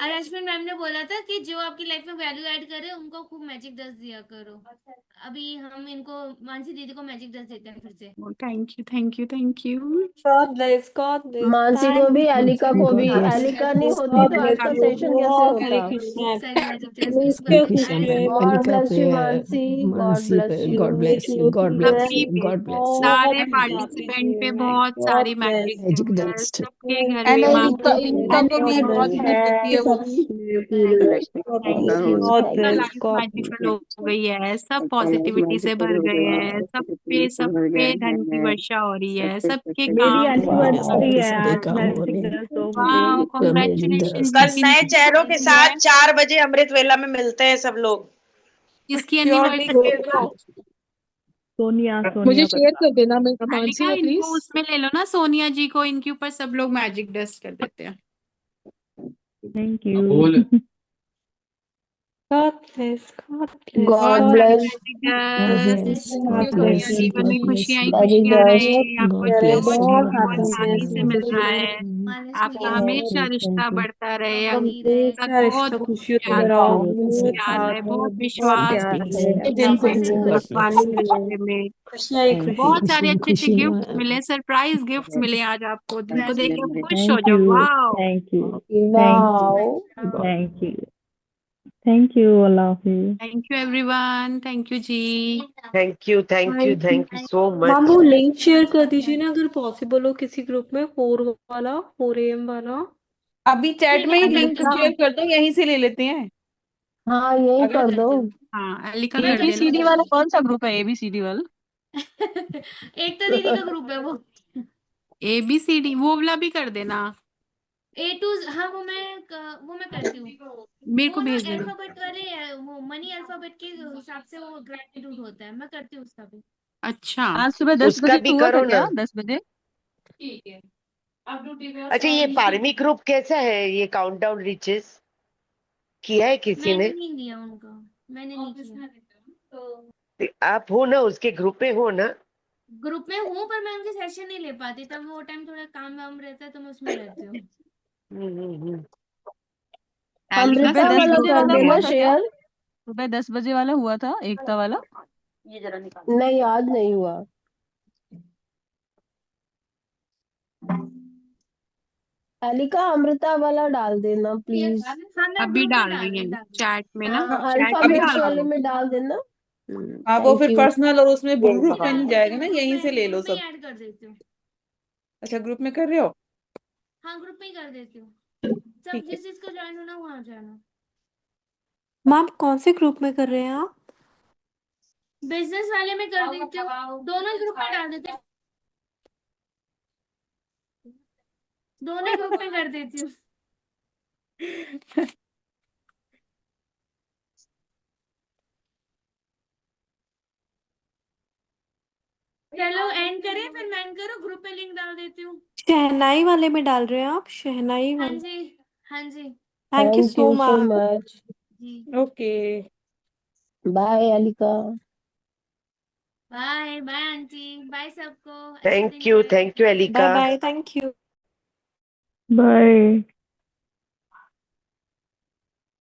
आज अश्विन मैम ने बोला था कि जो आपकी लाइफ में वैल्यू ऐड करे उनको खूब मैजिक डस्ट दिया करो। अभी हम इनको मानसी दीदी को मैजिक डस्ट देते हैं फिर से। Thank you, thank you, thank you. God bless, God bless. Mansi को भी, Thank you. एलिका को गॉड भी, ब्लेस। एलिका नहीं होती God तो आज bless का you. सेशन कैसे बहुत होता? सारी खुशियाँ, खूब सारी मैजिक खुशियाँ, डस्ट खुशियां खुशियाँ, हैं गॉड अलिका ब्लेस पे, you Mansi, God Mansi bless पे। You. God bless you, God bless सभी यू, पे, गॉड ब्लेस यू। सारे बहुत happy पार्टिसिपेंट पे feeling. बहुत God सारी bless. मैजिक मैजिक है, डस्ट। सबके घर एंड में माँ इनका इनका तो God भी बहुत bless. मेहनत की है वो भी। God bless. God सबका bless. लाइफ God मैजिकल हो गई है, सब पॉजिटिविटी से भर गए हैं, सब पे धन की वर्षा हो रही है, सबके मेरी काम सब एनिवर्सरी पे है सारे आज, काम हो रहे मैजिक हैं। डस्ट हो वाह, गई। Magic congratulation dust. कल जिसकी नए चेहरों के anniversary है, साथ 4 बजे अमृत वेला में मिलते हैं सब लोग। जिसकी श्योरली एनिवर्सरी है भेजो, ना, सोनिया मुझे सोनिया शेयर कर देना मैं मानसी अलिका में इनको प्लीज। उसमें ले लो ना, सोनिया जी को, इनके ऊपर सब लोग मैजिक डस्ट कर देते हैं। Thank you. God bless, God bless, बहुत God God सारे bless. मैजिकल्स, God bless you, जीवन में God bless खुशियां ही you. Very खुशियां good. रहे, आपको God जो bless you, चाहिए बहुत God वो bless you, आसानी happiness, से God मिल bless रहा you. है, आपका Yes. हमेशा रिश्ता बढ़ता रहे, आपका हमेशा रिश्ता बहुत खुशियों से प्यार भरा है, हो, बहुत बहुत प्यार है, बहुत God विश्वास bless है, you, दिन से God रखवाली bless है you. रिश्ते में। खुशियाँ ही खुशियाँ, बहुत सारे अच्छे अच्छे खुशियाँ गिफ्ट्स मिले, सरप्राइज गिफ्ट्स मिले आज आपको, जिनको देख के आप खुश हो Thank जाओ। you. Wow, Thank you. Thank you. Wow. Thank you. Thank you, Allah Hafiz. Thank you everyone, thank you जी। Thank you Thank you. So ma'am much. वो लिंक शेयर कर दीजिए ना अगर पॉसिबल हो किसी ग्रुप में, 4 AM वाला। अभी चैट ठीक में है, ही मैं लिंक कर शेयर कर दो, यहीं से ले लेते हैं। हाँ यही अगर कर दो। हाँ अलिका कर देना। एबीसीडी वाला कौन सा ग्रुप है? एबीसीडी वाला? एक तो दीदी का ग्रुप है वो। ABCD वो वाला भी कर देना, ए टू, हाँ वो मैं करती हूँ। मेरे को वो ना भेज देना। अल्फाबेट वाले वो मनी अल्फाबेट के हिसाब से वो ग्रेटिट्यूड होता है, मैं करती हूँ उसका भी। अच्छा, आज सुबह 10 उसका बजे भी हुआ था करो क्या? ना। 10 बजे? ठीक है, अब ड्यूटी पे हो, अच्छा, ये सॉरी। पारमी ग्रुप कैसा है? ये काउंटडाउन रिचेस किया है किसी मैंने ने? नहीं लिया उनका, मैंने नहीं किया। तो आप हो ना, उसके ग्रुप में हो ना? ग्रुप में हूँ पर मैं उनके सेशन नहीं ले पाती, तब वो टाइम थोड़ा काम वाम रहता है तो मैं उसमें रहती हूँ। एलिका सुबह अमृता 10 वाला सीरीज बजे कर वाला है। हुआ देना था क्या? शेयर। सुबह 10 बजे वाला हुआ था, एकता वाला? ये जरा निकाल। नहीं आज नहीं हुआ। अलिका अमृता वाला डाल देना प्लीज। हाँ मैं अभी ग्रुप में डाल डाल रही रही हैं डाल रही। चैट में ना, हाँ चैट में अभी अल्फाबेट्स डाल रही वाले हूँ। में डाल देना। हाँ, वो थैंक फिर यू। पर्सनल और उसमें ये ग्रुप में पकड़। नहीं जाएगा ना, यहीं से ले लो ग्रुप में सब। ऐड कर देती हूँ। अच्छा, ग्रुप में कर रहे हो? हाँ ग्रुप में ही कर देती हूँ, सब ठीक है। जिस जिसको ज्वाइन होना वहाँ जाना। मैम कौन से ग्रुप में कर रहे हैं आप? बिजनेस वाले में कर देती हूँ, दोनों ग्रुप में डाल देती हूँ, दोनों ग्रुप में कर देती हूँ। चलो एंड करें, फिर मैं एंड करूँ, ग्रुप में लिंक डाल देती हूँ। शहनाई वाले में डाल रहे हैं आप? शहनाई हाँ वाले। जी, हाँ जी thank you thank so you so much. Much. जी। Okay, bye Alika. Bye bye aunty, bye सबको, अच्छा दिन थैंक यू जाए। Elika. Bye bye, thank you. Bye.